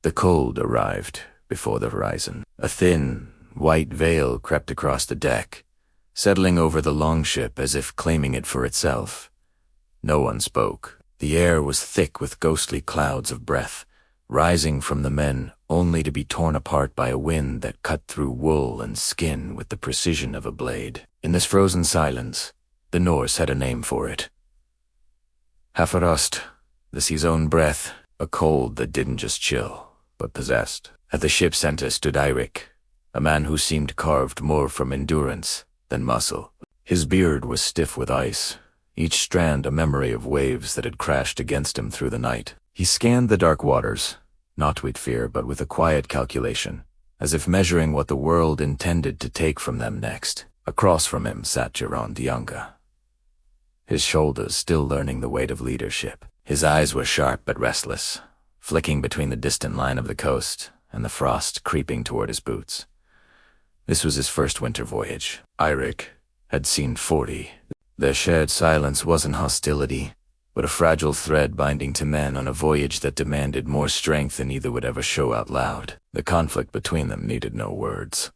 The cold arrived before the horizon. A thin, white veil crept across the deck, settling over the longship as if claiming it for itself. No one spoke. The air was thick with ghostly clouds of breath, rising from the men only to be torn apart by a wind that cut through wool and skin with the precision of a blade. In this frozen silence, the Norse had a name for it. Hafrost, the sea's own breath, a cold that didn't just chill, but possessed. At the ship's center stood Eirik, a man who seemed carved more from endurance than muscle. His beard was stiff with ice, each strand a memory of waves that had crashed against him through the night. He scanned the dark waters, not with fear but with a quiet calculation, as if measuring what the world intended to take from them next. Across from him sat Gerond Younger, his shoulders still learning the weight of leadership. His eyes were sharp but restless, flicking between the distant line of the coast and the frost creeping toward his boots. This was his first winter voyage. Eirik had seen 40. Their shared silence wasn't hostility, but a fragile thread binding to men on a voyage that demanded more strength than either would ever show out loud. The conflict between them needed no words.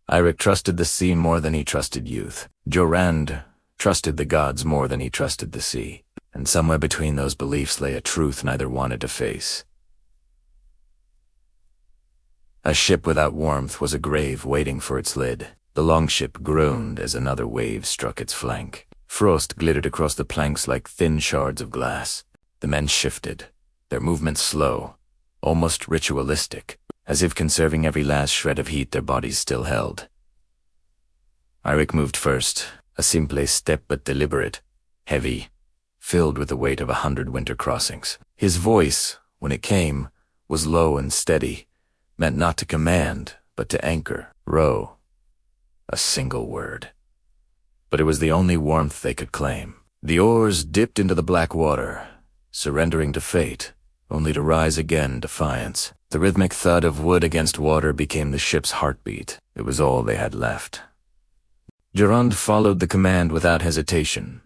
Eirik trusted the sea more than he trusted youth. Gerond trusted the gods more than he trusted the sea, and somewhere between those beliefs lay a truth neither wanted to face. A ship without warmth was a grave waiting for its lid. The longship groaned as another wave struck its flank. Frost glittered across the planks like thin shards of glass. The men shifted, their movements slow, almost ritualistic, as if conserving every last shred of heat their bodies still held. Eirik moved first, a simple step but deliberate, heavy, filled with the weight of 100 winter crossings. His voice, when it came, was low and steady, meant not to command, but to anchor. Row. A single word. But it was the only warmth they could claim. The oars dipped into the black water, surrendering to fate, only to rise again in defiance. The rhythmic thud of wood against water became the ship's heartbeat. It was all they had left. Gerond followed the command without hesitation,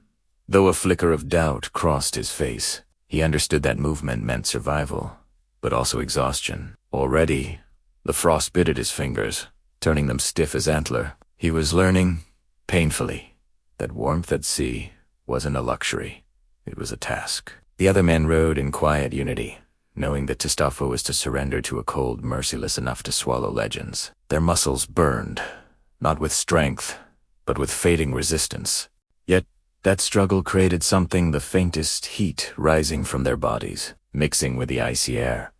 though a flicker of doubt crossed his face. He understood that movement meant survival, but also exhaustion. Already, the frost bit at his fingers, turning them stiff as antler. He was learning, painfully, that warmth at sea wasn't a luxury. It was a task. The other men rowed in quiet unity, knowing that to Stafo was to surrender to a cold merciless enough to swallow legends. Their muscles burned, not with strength, but with fading resistance. Yet that struggle created something, the faintest heat rising from their bodies, mixing with the icy air,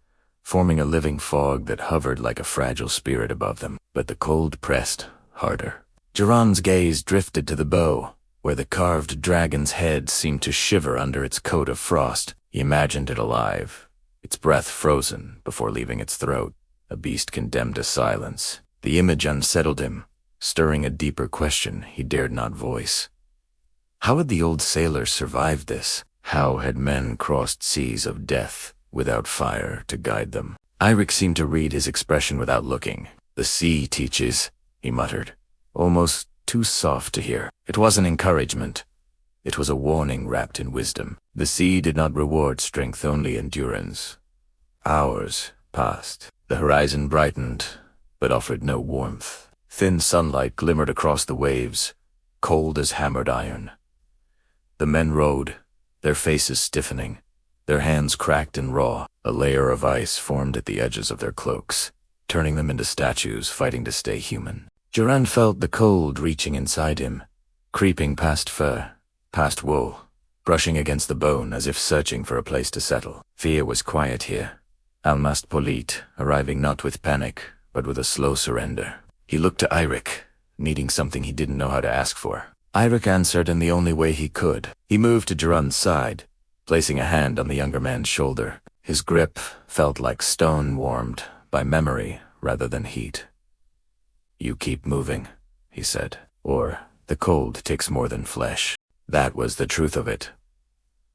forming a living fog that hovered like a fragile spirit above them. But the cold pressed harder. Gerond's gaze drifted to the bow, where the carved dragon's head seemed to shiver under its coat of frost. He imagined it alive, its breath frozen before leaving its throat, a beast condemned to silence. The image unsettled him, stirring a deeper question he dared not voice. How had the old sailors survived this? How had men crossed seas of death without fire to guide them? Eirik seemed to read his expression without looking. "The sea teaches," he muttered, almost too soft to hear. It wasn't encouragement. It was a warning wrapped in wisdom. The sea did not reward strength, only endurance. Hours passed. The horizon brightened, but offered no warmth. Thin sunlight glimmered across the waves, cold as hammered iron. The men rowed, their faces stiffening, their hands cracked and raw. A layer of ice formed at the edges of their cloaks, turning them into statues fighting to stay human. Gerond felt the cold reaching inside him, creeping past fur, past wool, brushing against the bone as if searching for a place to settle. Fear was quiet here, almost polite, arriving not with panic, but with a slow surrender. He looked to Eirik, needing something he didn't know how to ask for. Eirik answered in the only way he could. He moved to Gerond's side, placing a hand on the younger man's shoulder. His grip felt like stone warmed by memory rather than heat. "You keep moving," he said, "or the cold takes more than flesh." That was the truth of it.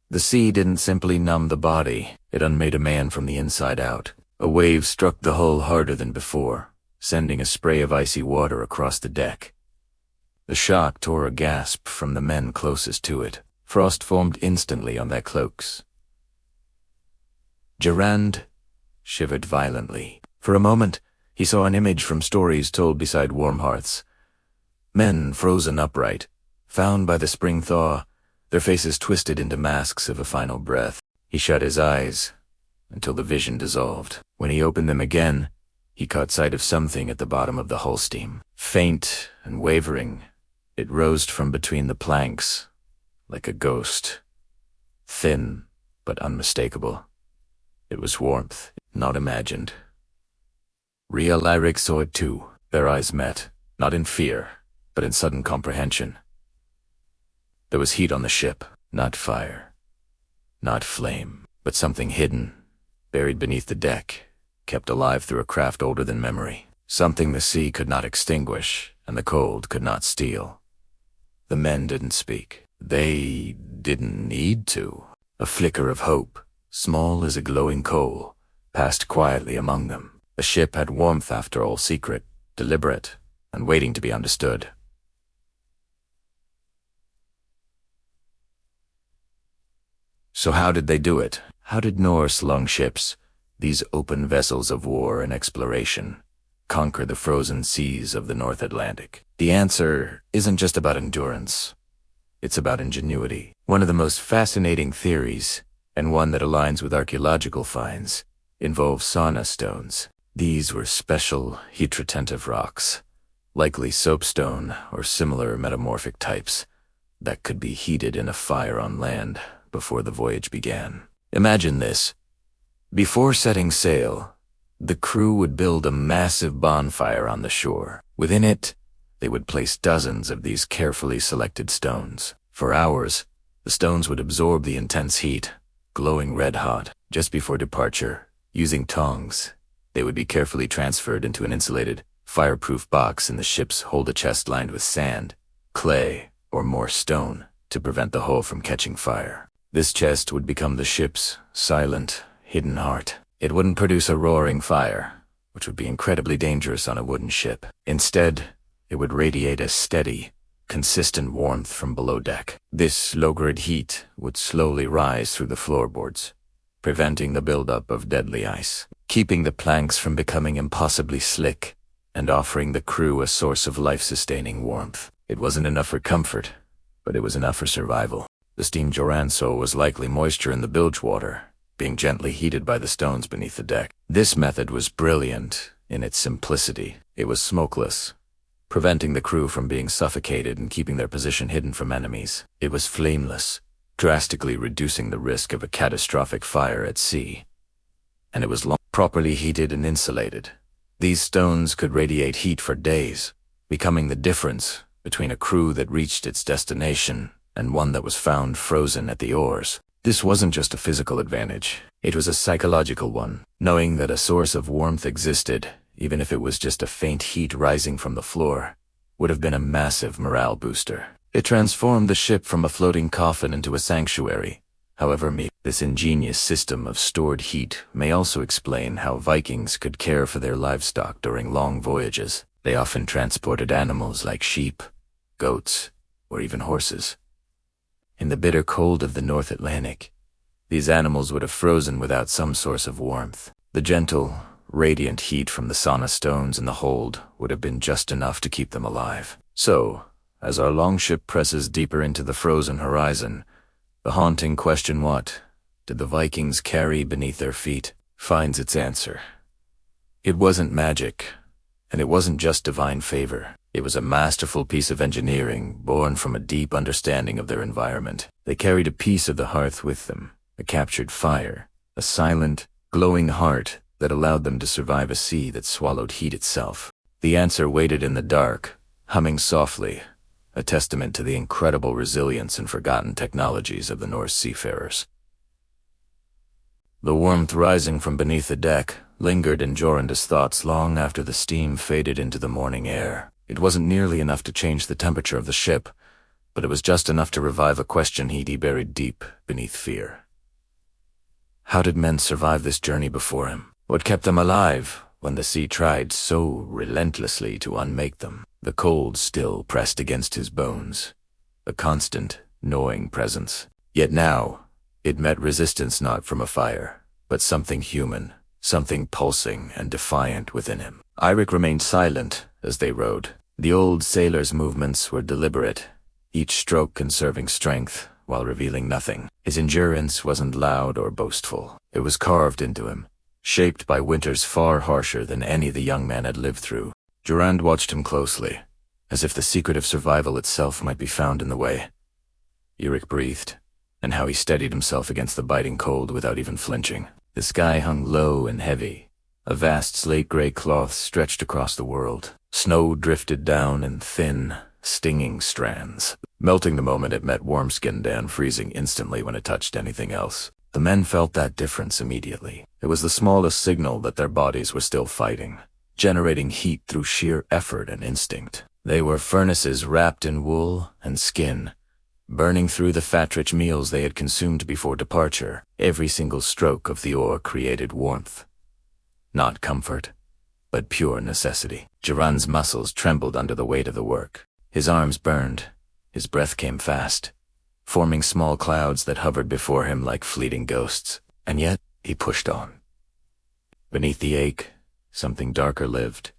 The sea didn't simply numb the body, it unmade a man from the inside out. A wave struck the hull harder than before, sending a spray of icy water across the deck. The shock tore a gasp from the men closest to it. Frost formed instantly on their cloaks. "Gerond," shivered violently. For a moment, he saw an image from stories told beside warm hearths. Men frozen upright, found by the spring thaw, their faces twisted into masks of a final breath. He shut his eyes until the vision dissolved. When he opened them again, he caught sight of something at the bottom of the hull steam. Faint and wavering, it rose from between the planks, like a ghost. Thin, but unmistakable. It was warmth, not imagined. Rhea and Lyric saw it too. Their eyes met, not in fear, but in sudden comprehension. There was heat on the ship, not fire, not flame, but something hidden, buried beneath the deck, kept alive through a craft older than memory. Something the sea could not extinguish, and the cold could not steal. The men didn't speak. They didn't need to. A flicker of hope, small as a glowing coal, passed quietly among them. The ship had warmth after all, secret, deliberate, and waiting to be understood. So how did they do it? How did Norse longships, these open vessels of war and exploration, conquer the frozen seas of the North Atlantic? The answer isn't just about endurance. It's about ingenuity. One of the most fascinating theories, and one that aligns with archaeological finds, involves sauna stones. These were special, heat-retentive rocks, likely soapstone or similar metamorphic types, that could be heated in a fire on land before the voyage began. Imagine this. Before setting sail, the crew would build a massive bonfire on the shore. Within it, they would place dozens of these carefully selected stones. For hours, the stones would absorb the intense heat, glowing red-hot. Just before departure, using tongs, they would be carefully transferred into an insulated, fireproof box in the ship's hold-a-chest lined with sand, clay, or more stone to prevent the hull from catching fire. This chest would become the ship's silent, hidden heart. It wouldn't produce a roaring fire, which would be incredibly dangerous on a wooden ship. Instead, it would radiate a steady, consistent warmth from below deck. This low-grade heat would slowly rise through the floorboards, preventing the buildup of deadly ice, keeping the planks from becoming impossibly slick, and offering the crew a source of life-sustaining warmth. It wasn't enough for comfort, but it was enough for survival. The steam Joranso was likely moisture in the bilge water, being gently heated by the stones beneath the deck. This method was brilliant in its simplicity. It was smokeless, preventing the crew from being suffocated and keeping their position hidden from enemies. It was flameless, drastically reducing the risk of a catastrophic fire at sea. And it was properly heated and insulated. These stones could radiate heat for days, becoming the difference between a crew that reached its destination and one that was found frozen at the oars. This wasn't just a physical advantage. It was a psychological one. Knowing that a source of warmth existed, even if it was just a faint heat rising from the floor, would have been a massive morale booster. It transformed the ship from a floating coffin into a sanctuary. However, this ingenious system of stored heat may also explain how Vikings could care for their livestock during long voyages. They often transported animals like sheep, goats, or even horses. In the bitter cold of the North Atlantic, these animals would have frozen without some source of warmth. The gentle, radiant heat from the sauna stones in the hold would have been just enough to keep them alive. So, as our longship presses deeper into the frozen horizon, the haunting question, what did the Vikings carry beneath their feet, finds its answer. It wasn't magic, and it wasn't just divine favor. It was a masterful piece of engineering born from a deep understanding of their environment. They carried a piece of the hearth with them, a captured fire, a silent, glowing heart that allowed them to survive a sea that swallowed heat itself. The answer waited in the dark, humming softly, a testament to the incredible resilience and forgotten technologies of the Norse seafarers. The warmth rising from beneath the deck lingered in Joranda's thoughts long after the steam faded into the morning air. It wasn't nearly enough to change the temperature of the ship, but it was just enough to revive a question he buried deep beneath fear. How did men survive this journey before him? What kept them alive when the sea tried so relentlessly to unmake them? The cold still pressed against his bones, a constant, gnawing presence. Yet now, it met resistance not from a fire, but something human, something pulsing and defiant within him. Eirik remained silent as they rowed. The old sailor's movements were deliberate, each stroke conserving strength while revealing nothing. His endurance wasn't loud or boastful. It was carved into him, shaped by winters far harsher than any the young man had lived through. Durand watched him closely, as if the secret of survival itself might be found in the way. Eirik breathed, and how he steadied himself against the biting cold without even flinching. The sky hung low and heavy. A vast slate-gray cloth stretched across the world. Snow drifted down in thin, stinging strands, melting the moment it met warm skin and freezing instantly when it touched anything else. The men felt that difference immediately. It was the smallest signal that their bodies were still fighting, generating heat through sheer effort and instinct. They were furnaces wrapped in wool and skin, burning through the fat-rich meals they had consumed before departure. Every single stroke of the oar created warmth. Not comfort, but pure necessity. Durand's muscles trembled under the weight of the work. His arms burned. His breath came fast, forming small clouds that hovered before him like fleeting ghosts. And yet, he pushed on. Beneath the ache, something darker lived.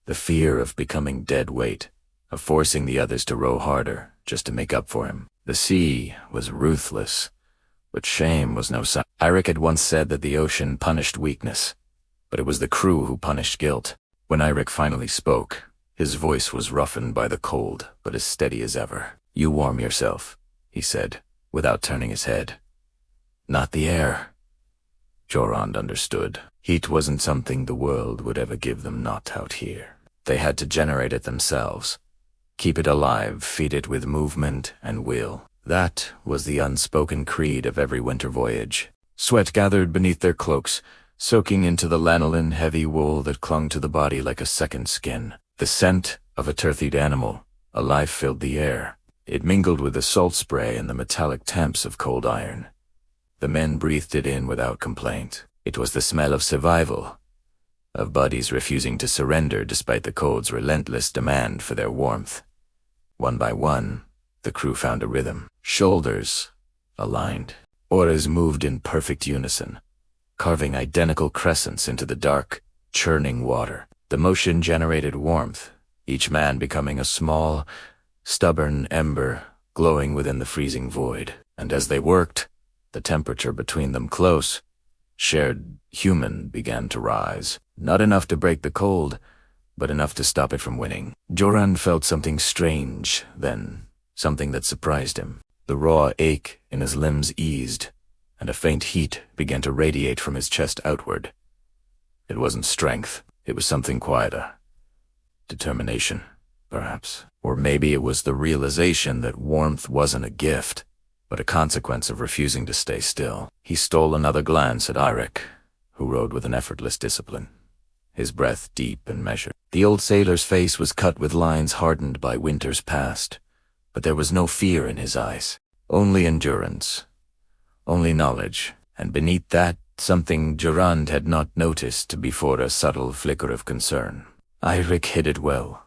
The fear of becoming dead weight, of forcing the others to row harder just to make up for him. The sea was ruthless, but shame was no sign. Eirik had once said that the ocean punished weakness, but it was the crew who punished guilt. When Eirik finally spoke, his voice was roughened by the cold, but as steady as ever. "You warm yourself," he said, without turning his head. "Not the air." Jorand understood. Heat wasn't something the world would ever give them, not out here. They had to generate it themselves. Keep it alive, feed it with movement and will. That was the unspoken creed of every winter voyage. Sweat gathered beneath their cloaks, soaking into the lanolin heavy wool that clung to the body like a second skin. The scent of a turthied animal, alive, filled the air. It mingled with the salt spray and the metallic temps of cold iron. The men breathed it in without complaint. It was the smell of survival, of bodies refusing to surrender despite the cold's relentless demand for their warmth. One by one, the crew found a rhythm. Shoulders aligned. Oars moved in perfect unison, carving identical crescents into the dark, churning water. The motion generated warmth, each man becoming a small, stubborn ember glowing within the freezing void. And as they worked, the temperature between them close, shared human, began to rise. Not enough to break the cold, but enough to stop it from winning. Jorand felt something strange then, something that surprised him. The raw ache in his limbs eased, and a faint heat began to radiate from his chest outward. It wasn't strength, it was something quieter. Determination, perhaps. Or maybe it was the realization that warmth wasn't a gift, but a consequence of refusing to stay still. He stole another glance at Eirik, who rowed with an effortless discipline, his breath deep and measured. The old sailor's face was cut with lines hardened by winters past, but there was no fear in his eyes, only endurance, only knowledge, and beneath that, something Durand had not noticed before, a subtle flicker of concern. Eirik hid it well,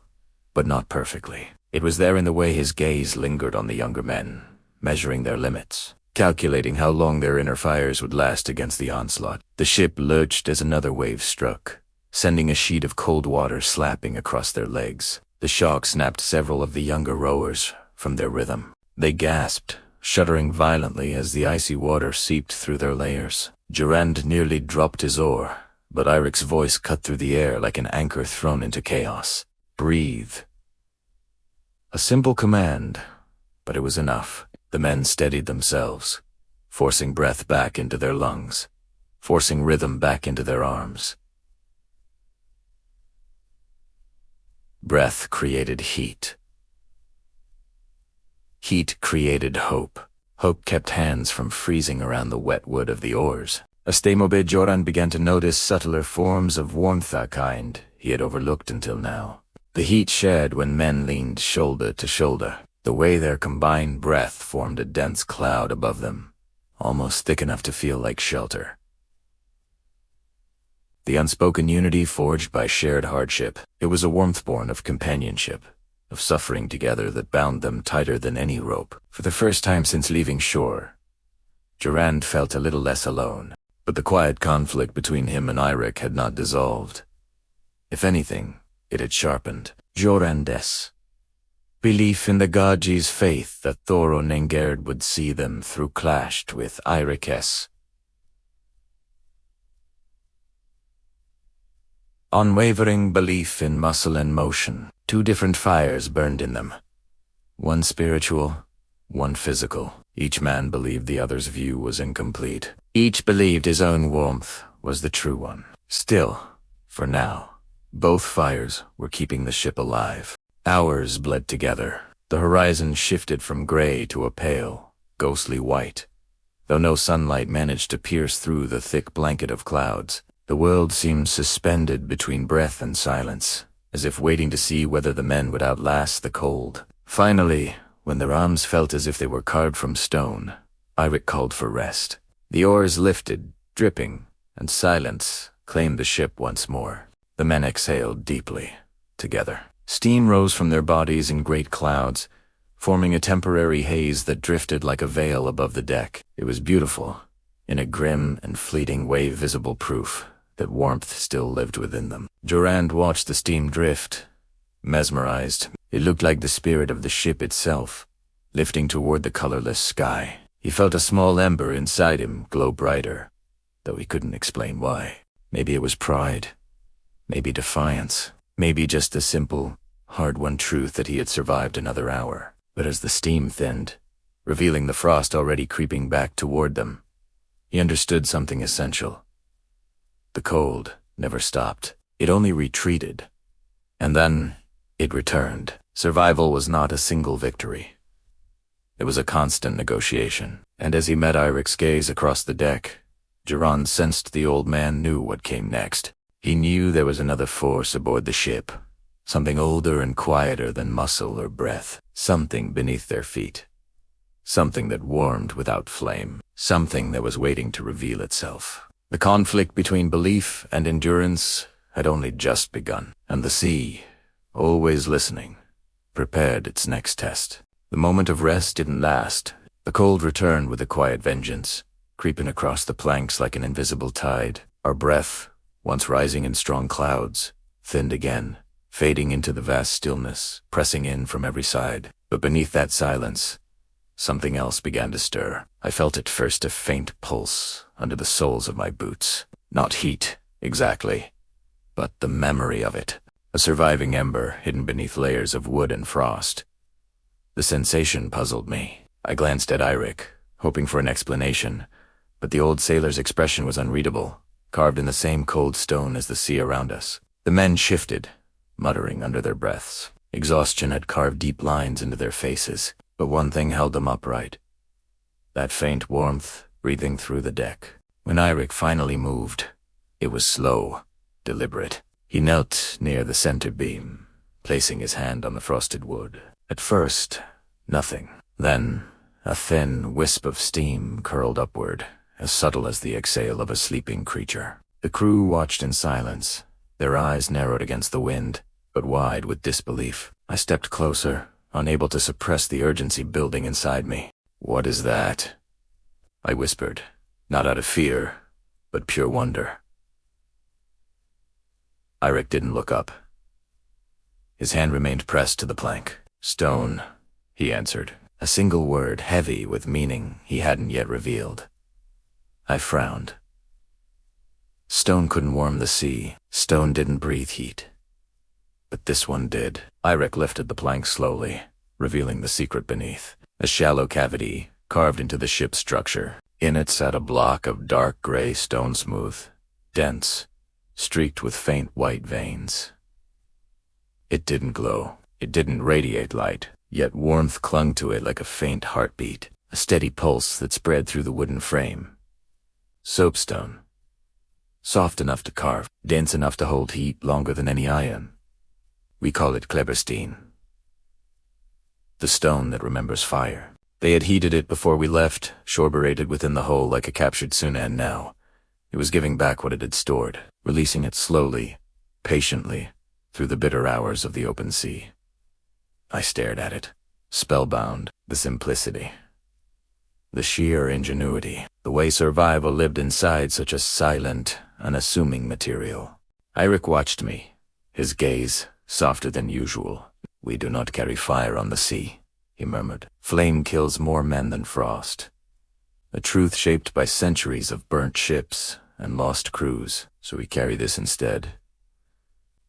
but not perfectly. It was there in the way his gaze lingered on the younger men, measuring their limits, calculating how long their inner fires would last against the onslaught. The ship lurched as another wave struck, sending a sheet of cold water slapping across their legs. The shock snapped several of the younger rowers from their rhythm. They gasped, shuddering violently as the icy water seeped through their layers. Durand nearly dropped his oar, but Eirik's voice cut through the air like an anchor thrown into chaos. "Breathe." A simple command, but it was enough. The men steadied themselves, forcing breath back into their lungs, forcing rhythm back into their arms. Breath created heat. Heat created hope. Hope kept hands from freezing around the wet wood of the oars. As they obeyed, Jorand began to notice subtler forms of warmth, a kind he had overlooked until now. The heat shared when men leaned shoulder to shoulder. The way their combined breath formed a dense cloud above them, almost thick enough to feel like shelter. The unspoken unity forged by shared hardship. It was a warmth born of companionship, of suffering together that bound them tighter than any rope. For the first time since leaving shore, Durand felt a little less alone. But the quiet conflict between him and Eirik had not dissolved. If anything, it had sharpened. Jorand's belief in the Gaji's faith that Thoron Engerd would see them through clashed with Eirik's unwavering belief in muscle and motion. Two different fires burned in them. One spiritual, one physical. Each man believed the other's view was incomplete. Each believed his own warmth was the true one. Still, for now, both fires were keeping the ship alive. Hours bled together. The horizon shifted from gray to a pale, ghostly white. Though no sunlight managed to pierce through the thick blanket of clouds, the world seemed suspended between breath and silence, as if waiting to see whether the men would outlast the cold. Finally, when their arms felt as if they were carved from stone, Eirik called for rest. The oars lifted, dripping, and silence claimed the ship once more. The men exhaled deeply, together. Steam rose from their bodies in great clouds, forming a temporary haze that drifted like a veil above the deck. It was beautiful, in a grim and fleeting way visible proof that warmth still lived within them. Jorand watched the steam drift, mesmerized. It looked like the spirit of the ship itself, lifting toward the colorless sky. He felt a small ember inside him glow brighter, though he couldn't explain why. Maybe it was pride, maybe defiance, maybe just the simple, hard-won truth that he had survived another hour. But as the steam thinned, revealing the frost already creeping back toward them, he understood something essential. The cold never stopped. It only retreated. And then it returned. Survival was not a single victory. It was a constant negotiation. And as he met Eirik's gaze across the deck, Jorand sensed the old man knew what came next. He knew there was another force aboard the ship, something older and quieter than muscle or breath, something beneath their feet, something that warmed without flame, something that was waiting to reveal itself. The conflict between belief and endurance had only just begun, and the sea, always listening, prepared its next test. The moment of rest didn't last. The cold returned with a quiet vengeance, creeping across the planks like an invisible tide. Our breath, once rising in strong clouds, thinned again, fading into the vast stillness, pressing in from every side. But beneath that silence, something else began to stir. I felt at first a faint pulse under the soles of my boots. Not heat, exactly, but the memory of it. A surviving ember hidden beneath layers of wood and frost. The sensation puzzled me. I glanced at Eirik, hoping for an explanation, but the old sailor's expression was unreadable, carved in the same cold stone as the sea around us. The men shifted, muttering under their breaths. Exhaustion had carved deep lines into their faces, but one thing held them upright. That faint warmth breathing through the deck. When Eirik finally moved, it was slow, deliberate. He knelt near the center beam, placing his hand on the frosted wood. At first, nothing. Then, a thin wisp of steam curled upward, as subtle as the exhale of a sleeping creature. The crew watched in silence, their eyes narrowed against the wind, but wide with disbelief. I stepped closer, unable to suppress the urgency building inside me. "What is that?" I whispered, not out of fear, but pure wonder. Eirik didn't look up. His hand remained pressed to the plank. "Stone," he answered, a single word heavy with meaning he hadn't yet revealed. I frowned. Stone couldn't warm the sea. Stone didn't breathe heat. But this one did. Eirik lifted the plank slowly, revealing the secret beneath. A shallow cavity carved into the ship's structure. In it sat a block of dark gray stone, smooth, dense, streaked with faint white veins. It didn't glow. It didn't radiate light, yet warmth clung to it like a faint heartbeat, a steady pulse that spread through the wooden frame. Soapstone. Soft enough to carve, dense enough to hold heat longer than any iron. We call it Kleberstein. The stone that remembers fire. They had heated it before we left, shore-berated within the hull like a captured tuna, and now it was giving back what it had stored, releasing it slowly, patiently, through the bitter hours of the open sea. I stared at it, spellbound. The simplicity, The sheer ingenuity, the way survival lived inside such a silent, unassuming material. Eirik watched me, his gaze softer than usual. "We do not carry fire on the sea," he murmured. "Flame kills more men than frost." A truth shaped by centuries of burnt ships and lost crews, so we carry this instead.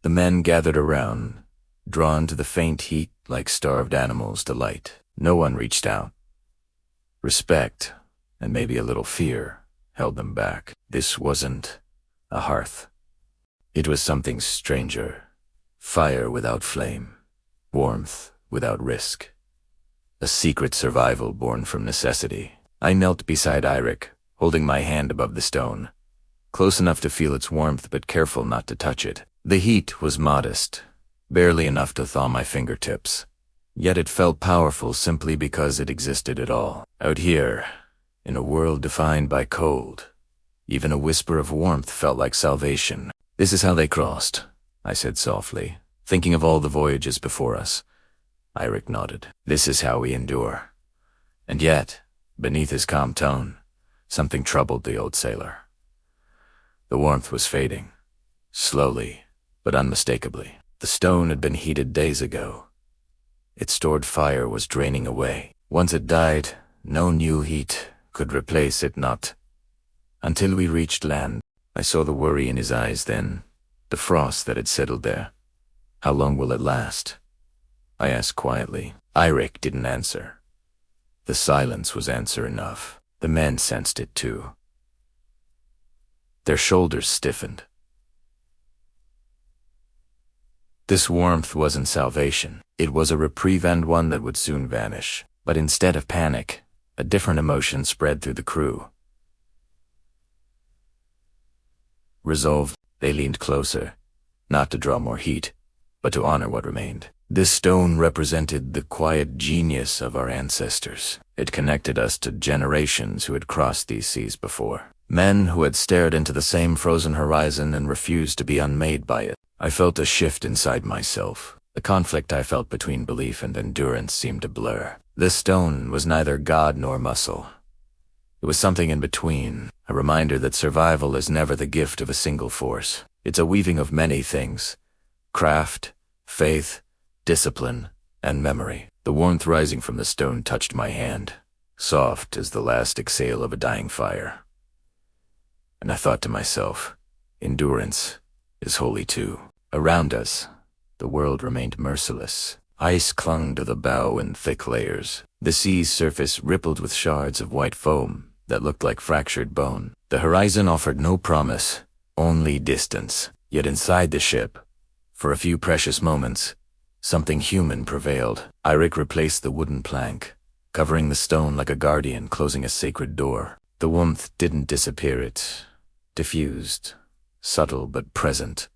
The men gathered around, drawn to the faint heat like starved animals to light. No one reached out. Respect, and maybe a little fear, held them back. This wasn't a hearth. It was something stranger. Fire without flame. Warmth without risk. A secret survival born from necessity. I knelt beside Eirik, holding my hand above the stone, close enough to feel its warmth but careful not to touch it. The heat was modest, barely enough to thaw my fingertips. Yet it felt powerful simply because it existed at all. Out here, in a world defined by cold, even a whisper of warmth felt like salvation. "This is how they crossed," I said softly, thinking of all the voyages before us. Eirik nodded. "This is how we endure." And yet, beneath his calm tone, something troubled the old sailor. The warmth was fading, slowly but unmistakably. The stone had been heated days ago. Its stored fire was draining away. Once it died, no new heat could replace it, not until we reached land. I saw the worry in his eyes then, the frost that had settled there. "How long will it last?" I asked quietly. Eirik didn't answer. The silence was answer enough. The men sensed it too. Their shoulders stiffened. This warmth wasn't salvation. It was a reprieve, and one that would soon vanish. But instead of panic, a different emotion spread through the crew. Resolve. They leaned closer, not to draw more heat, but to honor what remained. This stone represented the quiet genius of our ancestors. It connected us to generations who had crossed these seas before. Men who had stared into the same frozen horizon and refused to be unmade by it. I felt a shift inside myself. The conflict I felt between belief and endurance seemed to blur. This stone was neither God nor muscle. It was something in between, a reminder that survival is never the gift of a single force. It's a weaving of many things: craft, faith, discipline, and memory. The warmth rising from the stone touched my hand, soft as the last exhale of a dying fire. And I thought to myself, endurance is holy too. Around us, the world remained merciless. Ice clung to the bow in thick layers. The sea's surface rippled with shards of white foam that looked like fractured bone. The horizon offered no promise, only distance. Yet inside the ship, for a few precious moments, something human prevailed. Eirik replaced the wooden plank, covering the stone like a guardian closing a sacred door. The warmth didn't disappear, it diffused, subtle but present,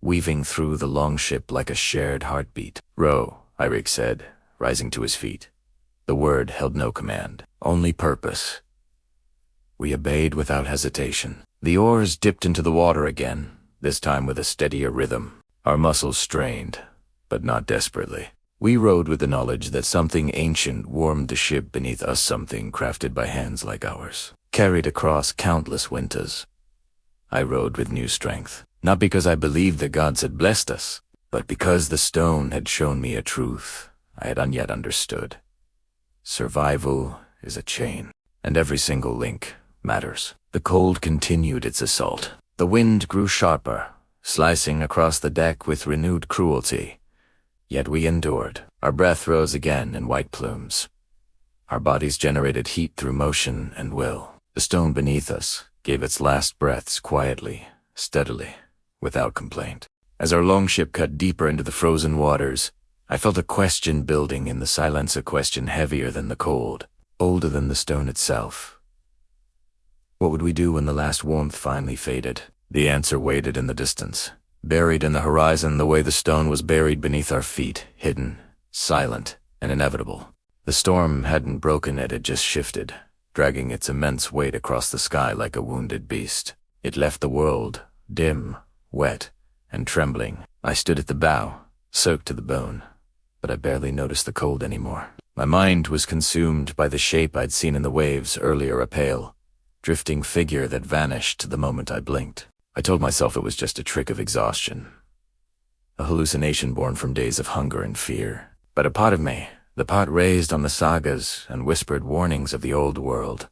weaving through the longship like a shared heartbeat. "Row," Eirik said, rising to his feet. The word held no command, only purpose. We obeyed without hesitation. The oars dipped into the water again, this time with a steadier rhythm. Our muscles strained, but not desperately. We rowed with the knowledge that something ancient warmed the ship beneath us, something crafted by hands like ours, carried across countless winters. I rowed with new strength, not because I believed the gods had blessed us, but because the stone had shown me a truth I had yet understood. Survival is a chain, and every single link matters. The cold continued its assault. The wind grew sharper, slicing across the deck with renewed cruelty. Yet we endured. Our breath rose again in white plumes. Our bodies generated heat through motion and will. The stone beneath us gave its last breaths quietly, steadily, without complaint. As our longship cut deeper into the frozen waters, I felt a question building in the silence, a question heavier than the cold, older than the stone itself. What would we do when the last warmth finally faded? The answer waited in the distance, buried in the horizon the way the stone was buried beneath our feet, hidden, silent, and inevitable. The storm hadn't broken it had just shifted, dragging its immense weight across the sky like a wounded beast. It left the world, dim, wet, and trembling. I stood at the bow, soaked to the bone, but I barely noticed the cold anymore. My mind was consumed by the shape I'd seen in the waves earlier, a pale, drifting figure that vanished the moment I blinked. I told myself it was just a trick of exhaustion, a hallucination born from days of hunger and fear. But a part of me, the part raised on the sagas and whispered warnings of the old world,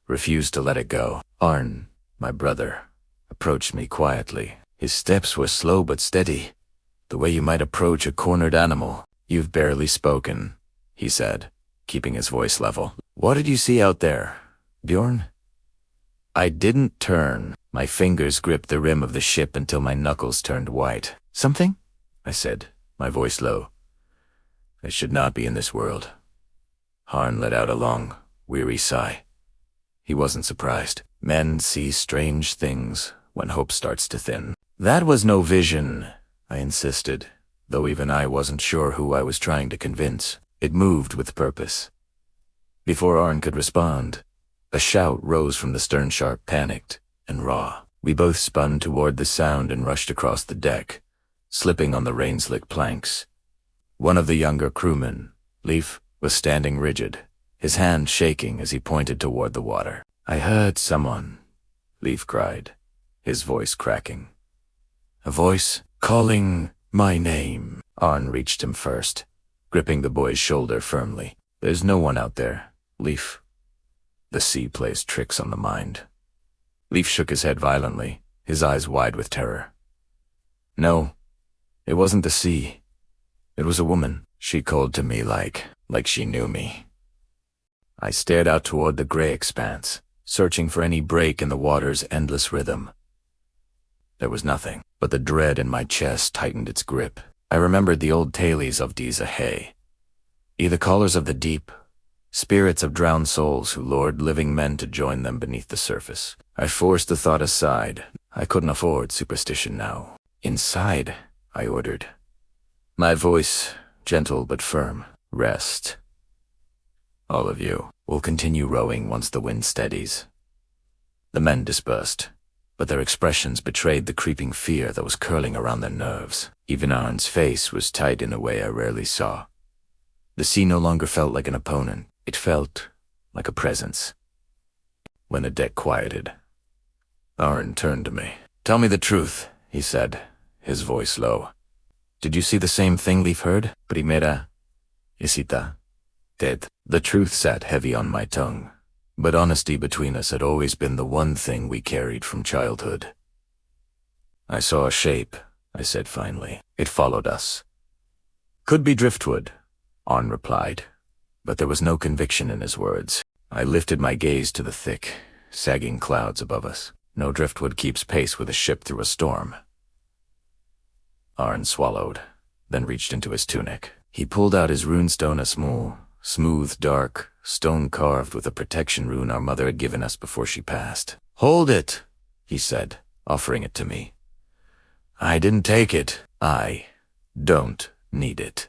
refused to let it go. Arn, my brother, approached me quietly. His steps were slow but steady, the way you might approach a cornered animal. "You've barely spoken," he said, keeping his voice level. "What did you see out there, Bjorn?" I didn't turn. My fingers gripped the rim of the ship until my knuckles turned white. "Something?" I said, my voice low. "I should not be in this world." Harn let out a long, weary sigh. He wasn't surprised. Men see strange things when hope starts to thin. "That was no vision," I insisted, though even I wasn't sure who I was trying to convince. It moved with purpose. Before Arn could respond, a shout rose from the stern, sharp, panicked, and raw. We both spun toward the sound and rushed across the deck, slipping on the rain-slick planks. One of the younger crewmen, Leif, was standing rigid, his hand shaking as he pointed toward the water. "I heard someone," Leif cried, his voice cracking. "A voice calling my name." Arn reached him first, gripping the boy's shoulder firmly. "There's no one out there, Leif. The sea plays tricks on the mind." Leif shook his head violently, his eyes wide with terror. "No, it wasn't the sea. It was a woman. She called to me like she knew me." I stared out toward the gray expanse, searching for any break in the water's endless rhythm. There was nothing, but the dread in my chest tightened its grip. I remembered the old tales of Disa Hay, the callers of the deep, spirits of drowned souls who lured living men to join them beneath the surface. I forced the thought aside. I couldn't afford superstition now. "Inside," I ordered, my voice gentle but firm. "Rest. All of you. We'll continue rowing once the wind steadies." The men dispersed, but their expressions betrayed the creeping fear that was curling around their nerves. Even Arn's face was tight in a way I rarely saw. The sea no longer felt like an opponent. It felt like a presence. When the deck quieted, Arn turned to me. "Tell me the truth," he said, his voice low. "Did you see the same thing Leif heard? Primera Isita. Dead." The truth sat heavy on my tongue, but honesty between us had always been the one thing we carried from childhood. "I saw a shape," I said finally. "It followed us." "Could be driftwood," Arn replied, but there was no conviction in his words. I lifted my gaze to the thick, sagging clouds above us. No driftwood keeps pace with a ship through a storm. Arn swallowed, then reached into his tunic. He pulled out his runestone, a smooth, dark stone carved with a protection rune our mother had given us before she passed. "Hold it," he said, offering it to me. "I didn't take it. I don't need it."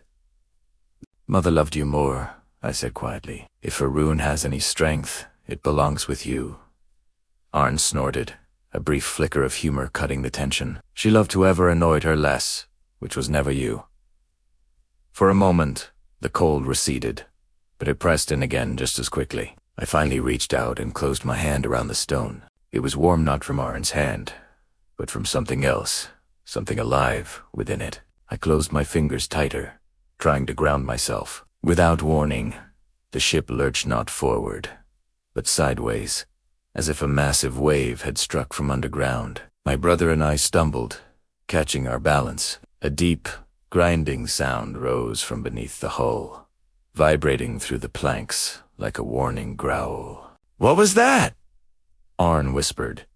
"Mother loved you more," I said quietly. "If her rune has any strength, it belongs with you." Arn snorted, a brief flicker of humor cutting the tension. "She loved whoever annoyed her less, which was never you." For a moment, the cold receded, but it pressed in again just as quickly. I finally reached out and closed my hand around the stone. It was warm not from Arn's hand, but from something else, something alive within it. I closed my fingers tighter, trying to ground myself. Without warning, the ship lurched not forward, but sideways, as if a massive wave had struck from underground. My brother and I stumbled, catching our balance. A deep, grinding sound rose from beneath the hull, vibrating through the planks like a warning growl. "What was that?" Arn whispered.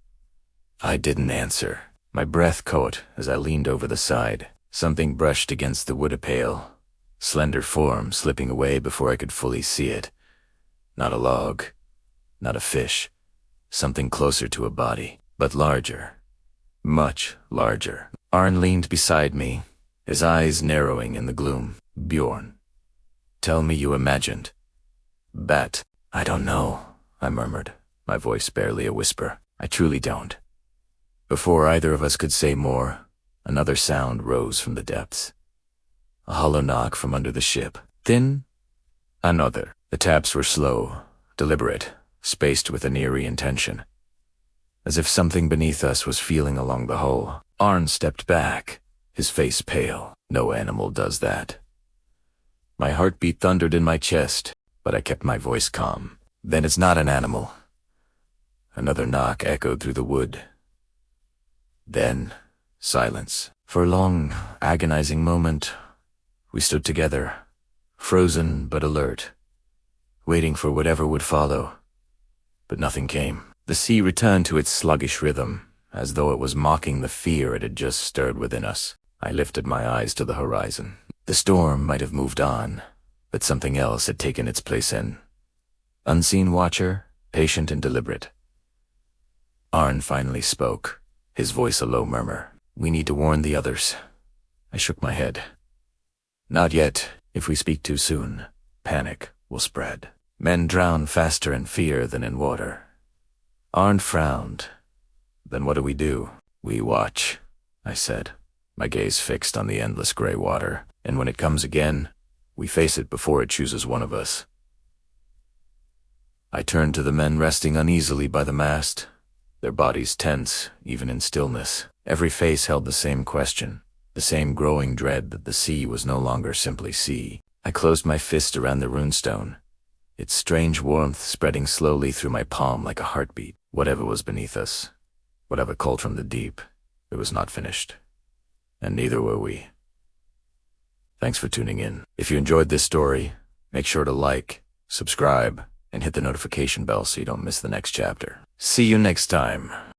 I didn't answer. My breath caught as I leaned over the side. Something brushed against the wood-a-pail, slender form slipping away before I could fully see it. Not a log, not a fish. Something closer to a body, but larger. Much larger. Arn leaned beside me, his eyes narrowing in the gloom. "Bjorn, tell me you imagined." "Bat." "I don't know," I murmured, my voice barely a whisper. "I truly don't." Before either of us could say more, another sound rose from the depths. A hollow knock from under the ship. Thin, Another. The taps were slow, deliberate, spaced with an eerie intention, as if something beneath us was feeling along the hull. Arn stepped back, his face pale. No animal does that. My heartbeat thundered in my chest, but I kept my voice calm. Then it's not an animal. Another knock echoed through the wood. Then, silence. For a long, agonizing moment, we stood together, frozen but alert, waiting for whatever would follow. But nothing came. The sea returned to its sluggish rhythm, as though it was mocking the fear it had just stirred within us. I lifted my eyes to the horizon. The storm might have moved on, but something else had taken its place in. Unseen watcher, patient and deliberate. Arn finally spoke, his voice a low murmur. "We need to warn the others." I shook my head. "Not yet. If we speak too soon, panic will spread. Men drown faster in fear than in water." Arn frowned. "Then what do? "We watch," I said, my gaze fixed on the endless gray water. "And when it comes again, we face it before it chooses one of us." I turned to the men resting uneasily by the mast, their bodies tense, even in stillness. Every face held the same question, the same growing dread that the sea was no longer simply sea. I closed my fist around the runestone, its strange warmth spreading slowly through my palm like a heartbeat. Whatever was beneath us, whatever called from the deep, it was not finished. And neither were we. Thanks for tuning in. If you enjoyed this story, make sure to like, subscribe, and hit the notification bell so you don't miss the next chapter. See you next time.